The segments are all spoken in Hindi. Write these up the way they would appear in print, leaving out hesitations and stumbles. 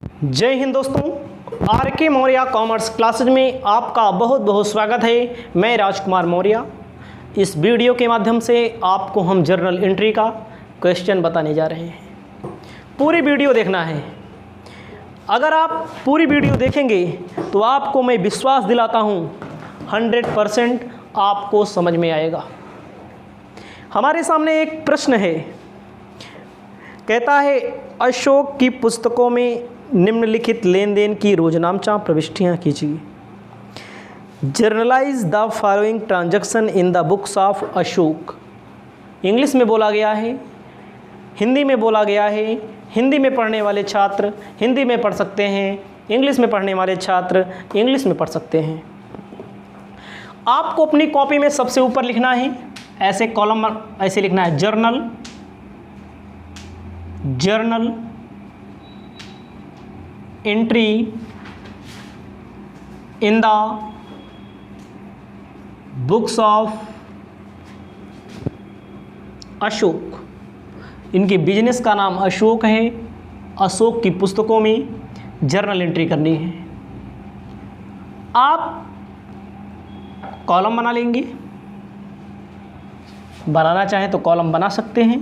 जय हिंद दोस्तों, आर के मौर्य कॉमर्स क्लासेज में आपका बहुत बहुत स्वागत है। मैं राजकुमार मौर्य। इस वीडियो के माध्यम से आपको हम जर्नल एंट्री का क्वेश्चन बताने जा रहे हैं। पूरी वीडियो देखना है। अगर आप पूरी वीडियो देखेंगे तो आपको मैं विश्वास दिलाता हूँ 100% आपको समझ में आएगा। हमारे सामने एक प्रश्न है, कहता है अशोक की पुस्तकों में निम्नलिखित लेन देन की रोजनामचा प्रविष्टियाँ कीजिए। Generalized the following transaction in the books of Ashok. English में बोला गया है, हिंदी में बोला गया है। हिंदी में पढ़ने वाले छात्र हिंदी में पढ़ सकते हैं, इंग्लिश में पढ़ने वाले छात्र इंग्लिश में पढ़ सकते हैं। आपको अपनी कॉपी में सबसे ऊपर लिखना है, ऐसे कॉलम ऐसे लिखना है, journal entry in the books of Ashok. इनके बिजनेस का नाम अशोक है। अशोक की पुस्तकों में जर्नल एंट्री करनी है। आप कॉलम बना लेंगे, बनाना चाहें तो कॉलम बना सकते हैं,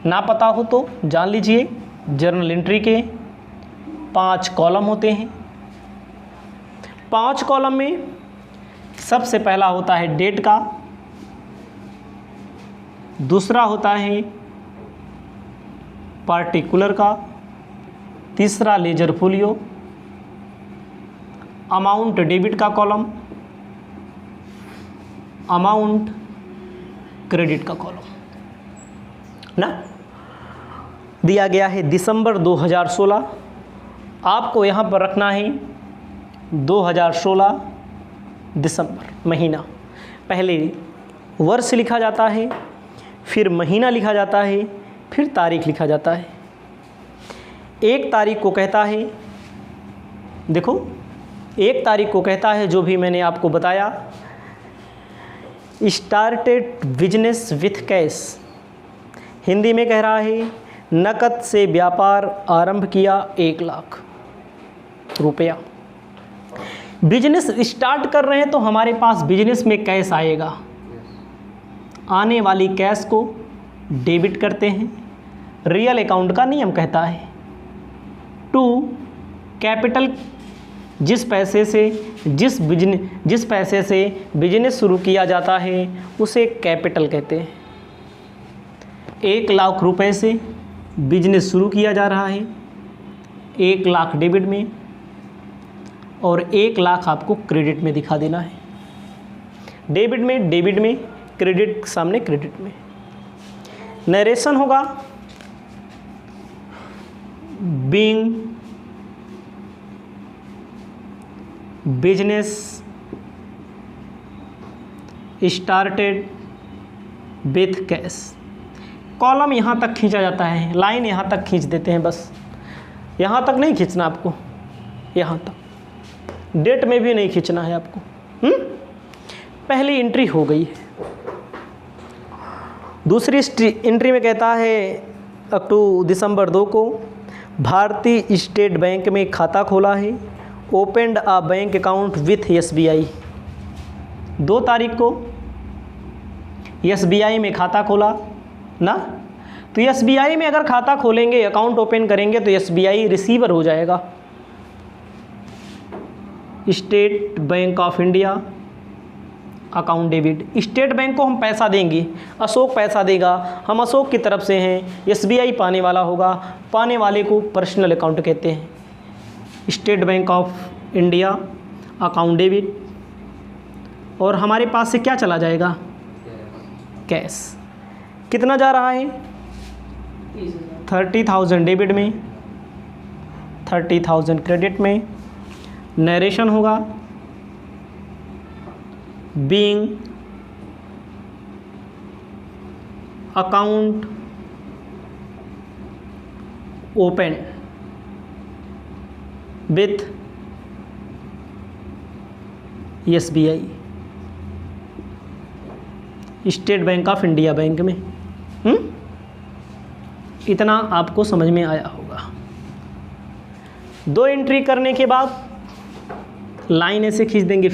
ना पता हो तो जान लीजिए। जर्नल एंट्री के 5 कॉलम होते हैं। 5 कॉलम में सबसे पहला होता है डेट का, दूसरा होता है पार्टिकुलर का, तीसरा लेजर फोलियो, अमाउंट डेबिट का कॉलम, अमाउंट क्रेडिट का कॉलम ना। दिया गया है दिसंबर 2016। आपको यहाँ पर रखना है 2016 दिसंबर महीना। पहले वर्ष लिखा जाता है, फिर महीना लिखा जाता है, फिर तारीख लिखा जाता है। 1 तारीख को कहता है, देखो 1 तारीख को कहता है, जो भी मैंने आपको बताया, started business with cash. Hindi में कह रहा है नकद से व्यापार आरंभ किया 1 लाख रुपया। बिजनेस स्टार्ट कर रहे हैं तो हमारे पास बिजनेस में कैश आएगा। आने वाली कैश को डेबिट करते हैं। रियल अकाउंट का नियम कहता है टू कैपिटल, जिस पैसे से बिजनेस शुरू किया जाता है उसे कैपिटल कहते हैं। 1 लाख रुपए से बिजनेस शुरू किया जा रहा है, 1 लाख डेबिट में और 1 लाख आपको क्रेडिट में दिखा देना है। डेबिट में, क्रेडिट सामने क्रेडिट में। नरेशन होगा being business started with cash. Column यहाँ तक खींचा जाता है, लाइन यहाँ तक खींच देते हैं, बस यहाँ तक नहीं खींचना आपको, यहाँ तक। डेट में भी नहीं खींचना है आपको। पहली एंट्री हो गई है। दूसरी एंट्री में कहता है दिसंबर 2 को भारतीय स्टेट बैंक में खाता खोला है, opened a bank account with SBI। 2 तारीख को SBI में खाता खोला ना, तो SBI में अगर खाता खोलेंगे, अकाउंट ओपन करेंगे तो SBI रिसीवर हो जाएगा। State bank of India account debit. State bank को हम पैसा देंगे, अशोक पैसा देगा, हम अशोक की तरफ से हैं, SBI पाने वाला होगा, पाने वाले को पर्सनल अकाउंट कहते हैं। State bank of India account debit. और हमारे पास से क्या चला जाएगा? कैश। कितना जा रहा है? 30,000 डेबिट में, 30,000 क्रेडिट में। नरेशन होगा being account open with SBI, state bank of India bank में। इतना आपको समझ में आया होगा। 2 एंट्री करने के बाद लाइन ऐसे खींच देंगे।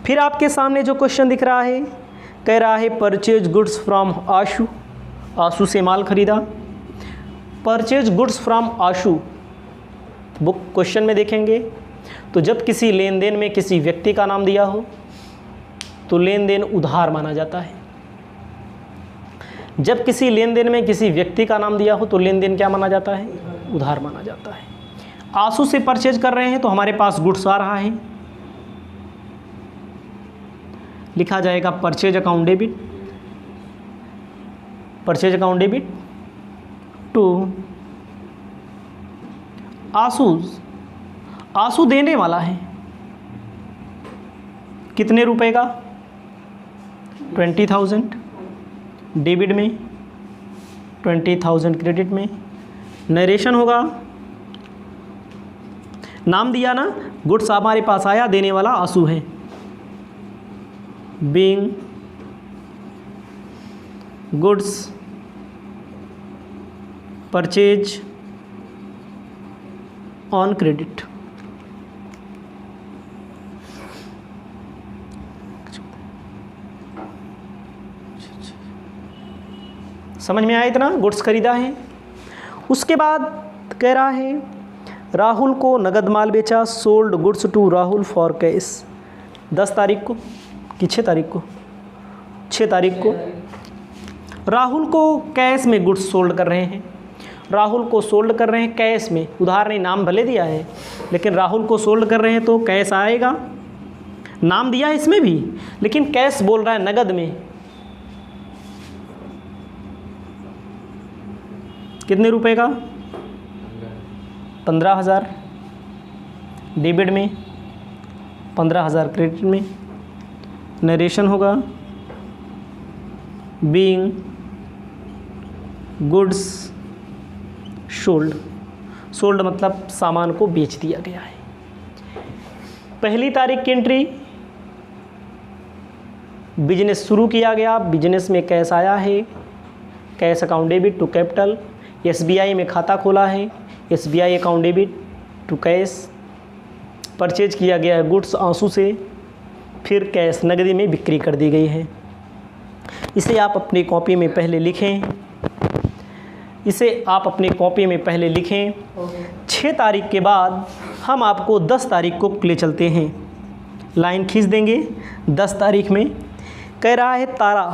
फिर आपके सामने जो क्वेश्चन दिख रहा है, कह रहा है परचेज गुड्स फ्रॉम आशु, आशु से माल खरीदा। Purchase goods from Ashu book question में देखेंगे तो जब किसी लेन देन में किसी व्यक्ति का नाम दिया हो तो लेन देन उधार माना जाता है। जब किसी लेन देन में किसी व्यक्ति का नाम दिया हो तो लेन देन क्या माना जाता है? उधार माना जाता है। आशु से परचेज कर रहे हैं तो हमारे पास गुड्स आ रहा है, लिखा जाएगा purchase account debit, purchase account debit to Ashu देने वाला है कितने रुपए का? 20,000 डेबिट में, 20,000 क्रेडिट में। नरेशन होगा, नाम दिया ना, गुड्स हमारे पास आया, देने वाला आशु है। Being goods purchase on credit. समझ में आया इतना? गुड्स खरीदा है। उसके बाद कह रहा है राहुल को नगद माल बेचा, sold goods to Rahul for cash. 10 तारीख को कि 6 तारीख को? 6 तारीख को राहुल को कैश में गुड्स सोल्ड कर रहे हैं। राहुल को सोल्ड कर रहे हैं कैश में, उधार नहीं, नाम भले दिया है लेकिन राहुल को सोल्ड कर रहे हैं तो कैश आएगा। नाम दिया है इसमें भी लेकिन कैश बोल रहा है, नगद में। कितने रुपए का? 15,000 डेबिट में, 15,000 क्रेडिट में। नरेशन होगा बीइंग गुड्स सोल्ड। सोल्ड मतलब सामान को बेच दिया गया है। पहली तारीख की एंट्री, बिजनेस शुरू किया गया, बिजनेस में कैश आया है, cash account debit to capital. SBI में खाता खोला है, SBI account debit to cash. Purchase किया गया है गुड्स आंसू से, फिर कैश नगदी में बिक्री कर दी गई है। इसे आप अपनी कॉपी में पहले लिखें, इसे आप अपनी कॉपी में पहले लिखें। 6 तारीख के बाद हम आपको 10 तारीख को ले चलते हैं, लाइन खींच देंगे। 10 तारीख में कह रहा है Tara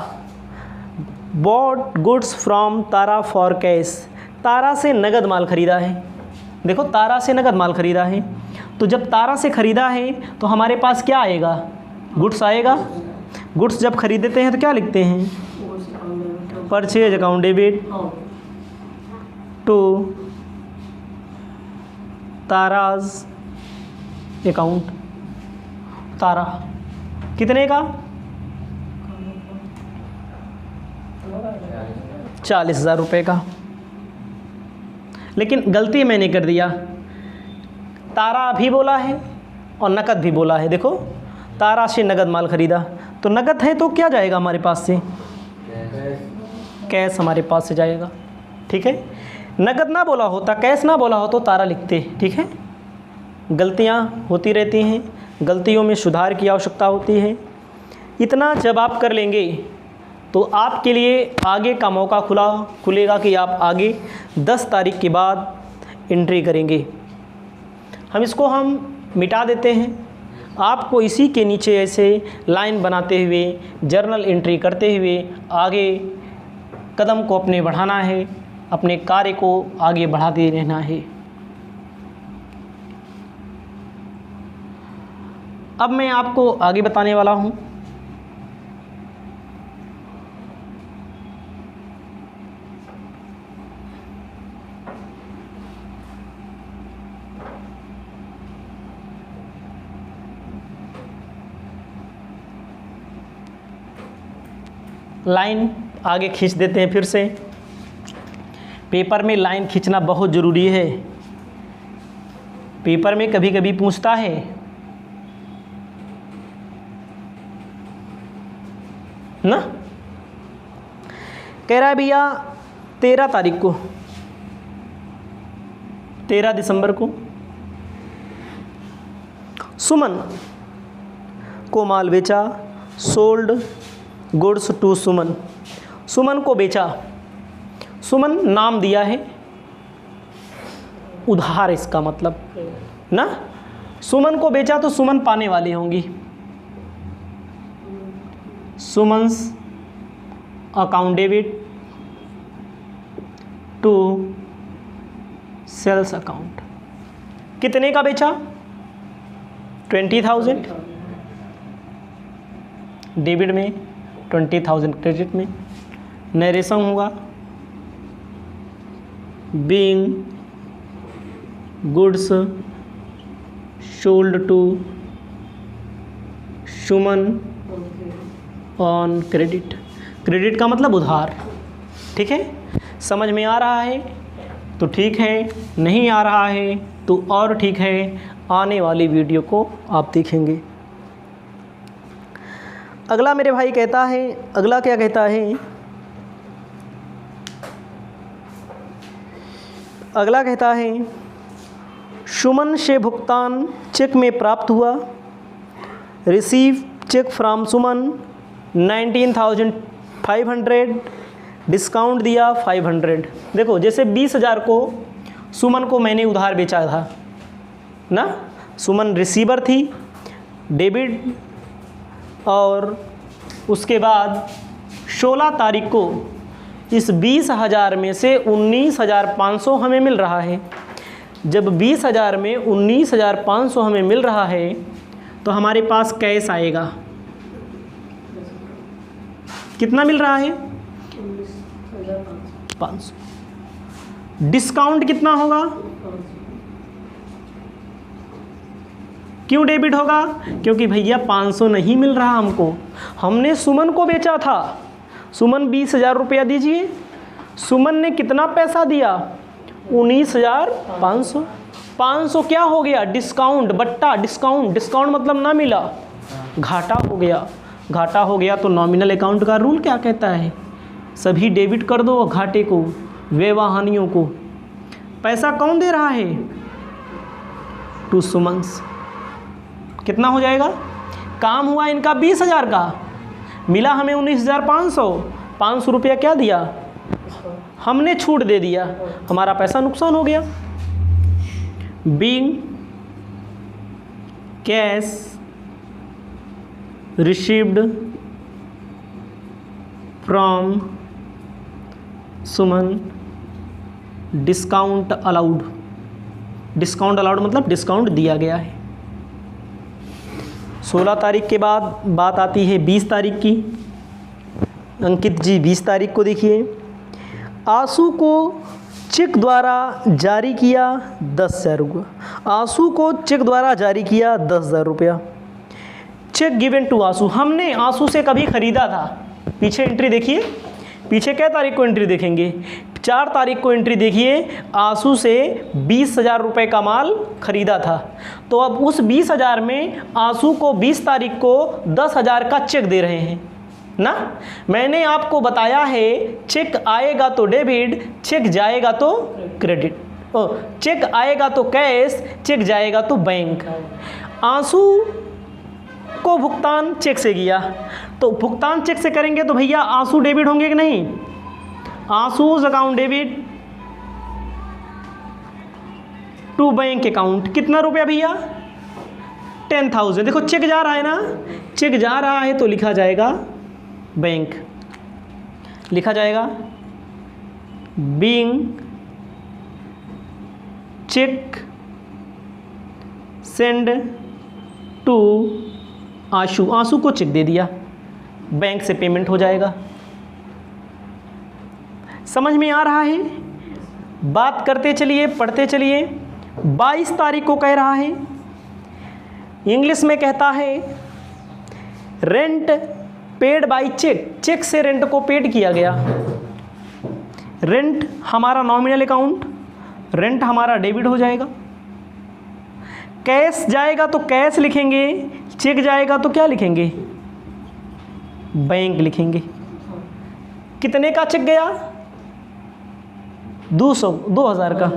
bought goods from Tara for cash. Tara से नगद माल खरीदा है। देखो तारा से नगद माल खरीदा है, तो जब तारा से ख़रीदा है तो हमारे पास क्या आएगा? गुड्स आएगा। गुड्स जब खरीदते हैं तो क्या लिखते हैं? Purchase account debit to Tara's account. Tara कितने का? 40,000 रुपये का। लेकिन गलती मैंने कर दिया, तारा भी बोला है और नकद भी बोला है। देखो तारा से नगद माल खरीदा, तो नगद है तो क्या जाएगा हमारे पास से? कैश हमारे पास से जाएगा। ठीक है, नगद ना बोला होता, कैश ना बोला हो तो तारा लिखते। ठीक है, गलतियाँ होती रहती हैं, गलतियों में सुधार की आवश्यकता होती है। इतना जब आप कर लेंगे तो आपके लिए आगे का मौका खुलेगा कि आप आगे 10 तारीख के बाद एंट्री करेंगे। हम मिटा देते हैं। आपको इसी के नीचे ऐसे लाइन बनाते हुए, जर्नल एंट्री करते हुए आगे कदम को अपने बढ़ाना है, अपने कार्य को आगे बढ़ाते रहना है। अब मैं आपको आगे बताने वाला हूँ। लाइन आगे खींच देते हैं फिर से। पेपर में लाइन खींचना बहुत ज़रूरी है। पेपर में कभी कभी पूछता है ना, कह रहा है भैया 13 तारीख को 13 दिसंबर को सुमन को माल बेचा, सोल्ड गुड्स टू सुमन। सुमन को बेचा, सुमन नाम दिया है, उधार इसका मतलब ना। सुमन को बेचा तो सुमन पाने वाली होंगी, Suman's account debit to sales account. कितने का बेचा? 20,000 डेबिट में, 20,000 क्रेडिट में। नरेशन होगा being goods sold to Suman on credit. Credit का मतलब उधार। ठीक है, समझ में आ रहा है तो ठीक है, नहीं आ रहा है तो और ठीक है, आने वाली वीडियो को आप देखेंगे। अगला मेरे भाई कहता है, अगला क्या कहता है? अगला कहता है सुमन से भुगतान चेक में प्राप्त हुआ, receive cheque from Suman 19,500, discount दिया 500। देखो जैसे 20,000 को सुमन को मैंने उधार बेचा था ना, सुमन रिसीवर थी, डेबिट, और उसके बाद 16 तारीख को इस 20,000 में से 19,500 हमें मिल रहा है। जब 20,000 में 19,500 हमें मिल रहा है तो हमारे पास कैश आएगा। कितना मिल रहा है? 500। डिस्काउंट कितना होगा? क्यों डेबिट होगा? क्योंकि भैया 500 नहीं मिल रहा हमको, हमने सुमन को बेचा था। सुमन 20,000 रुपया दीजिए, सुमन ने कितना पैसा दिया? 19,500। 500 क्या हो गया? डिस्काउंट बट्टा डिस्काउंट। डिस्काउंट मतलब ना मिला, घाटा हो गया। घाटा हो गया तो नॉमिनल अकाउंट का रूल क्या कहता है? सभी डेबिट कर दो घाटे को, व्यवहानियों को। पैसा कौन दे रहा है? टू सुमन्स। कितना हो जाएगा? काम हुआ इनका 20,000 का, मिला हमें 19,500। 500 रुपया क्या दिया? हमने छूट दे दिया, हमारा पैसा नुकसान हो गया। Being cash received from Suman, discount allowed. Discount allowed मतलब डिस्काउंट दिया गया है। 16 तारीख के बाद बात आती है 20 तारीख की। अंकित जी 20 तारीख को देखिए, आंसू को चेक द्वारा जारी किया 10,000 रुपया। आंसू को चेक द्वारा जारी किया 10,000 रुपया। चेक गिवन टू आंसू। हमने आंसू से कभी खरीदा था। पीछे एंट्री देखिए, पीछे क्या तारीख को एंट्री देखेंगे? 4 तारीख को एंट्री देखिए। आंसू से 20,000 रुपये का माल खरीदा था, तो अब उस 20,000 में आंसू को 20 तारीख को 10,000 का चेक दे रहे हैं ना। मैंने आपको बताया है चेक आएगा तो डेबिट, चेक जाएगा तो क्रेडिट। चेक आएगा तो कैश, चेक जाएगा तो बैंक। आंसू को भुगतान चेक से किया, तो भुगतान चेक से करेंगे तो भैया आंसू डेबिट होंगे कि नहीं? Ansu's account debit to bank account. कितना रुपया भैया? 10,000। देखो चेक जा रहा है ना, चेक जा रहा है तो लिखा जाएगा बैंक, लिखा जाएगा बीइंग चेक सेंड टू आंसू। आंसू को चेक दे दिया, बैंक से पेमेंट हो जाएगा। समझ में आ रहा है? बात करते चलिए, पढ़ते चलिए। 22 तारीख को कह रहा है, इंग्लिश में कहता है rent paid by cheque. Cheque से रेंट को पेड किया गया। रेंट हमारा नॉमिनल अकाउंट, रेंट हमारा डेबिट हो जाएगा। कैश जाएगा तो कैश लिखेंगे, चेक जाएगा तो क्या लिखेंगे? बैंक लिखेंगे। कितने का चेक गया? 200 2,000 का।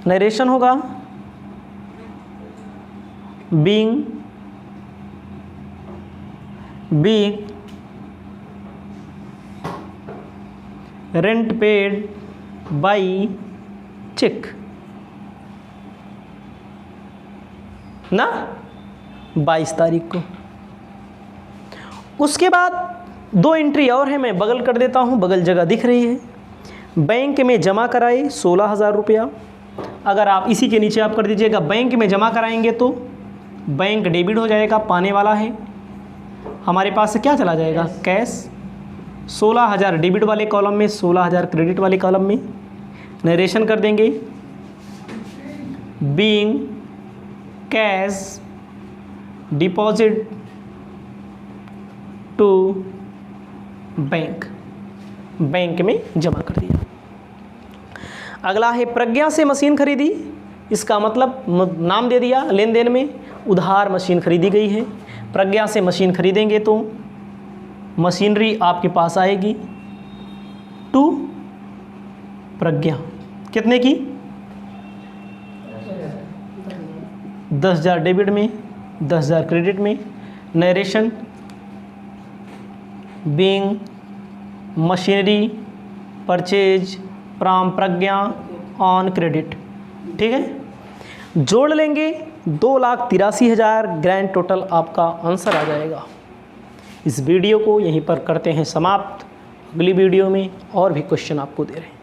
नरेशन होगा being rent paid by cheque ना 22 तारीख को। उसके बाद 2 एंट्री और है, मैं बगल कर देता हूँ, बगल जगह दिख रही है। बैंक में जमा कराए 16,000 रुपया। अगर आप इसी के नीचे आप कर दीजिएगा बैंक में जमा कराएंगे तो बैंक डेबिट हो जाएगा, पाने वाला है हमारे पास से क्या चला जाएगा कैश। 16,000 डेबिट वाले कॉलम में, 16,000 क्रेडिट वाले कॉलम में। नरेशन कर देंगे being cash deposit to bank, bank में जमा कर दिया। अगला है प्रज्ञा से मशीन खरीदी। इसका मतलब नाम दे दिया, लेन देन में उधार मशीन खरीदी गई है। प्रज्ञा से मशीन खरीदेंगे तो मशीनरी आपके पास आएगी टू प्रज्ञा, कितने की 10,000 डेबिट में, 10,000 क्रेडिट में। Narration being machinery purchase from Pragya on credit. ठीक है, जोड़ लेंगे 2,83,000 ग्रैंड टोटल आपका आंसर आ जाएगा। इस वीडियो को यहीं पर करते हैं समाप्त। अगली वीडियो में और भी क्वेश्चन आपको दे रहे हैं।